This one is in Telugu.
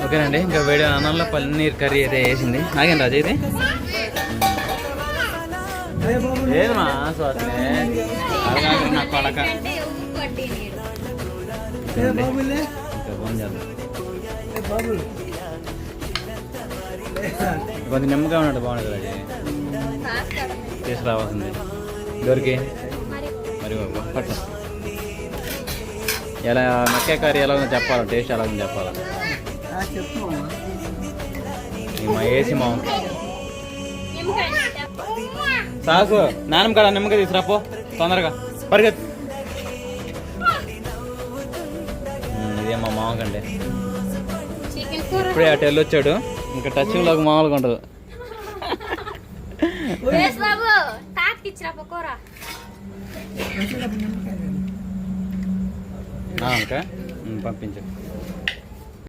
ఓకేనండి. ఇంకా వేడి అన్నంలో పన్నీర్ కర్రీ అయితే వేసింది. ఆగండి రాజు అయితే ఏది మా స్వాతి నా కొడక కొంచెం నిమ్మగా ఉన్నట్టు బాగుంటుంది అది తీసుకురావాల్సింది దొరికి మరి పట్టు ఎలా మక్కే కర్రీ ఎలా ఉందో చెప్పాలి, టేస్ట్ ఎలా ఉందో చెప్పాలి. మా వేసి మా సాసు నాన్నమ్మ కాడ నిమ్మకాయ తీసుకురాపో తొందరగా పరిగెత్తు. ఇదే మా మామకండి ఇప్పుడే అటు వెళ్ళొచ్చాడు. ఇంకా టచ్లోకి మామూలుగా ఉండదు. ఇంకా పంపించు.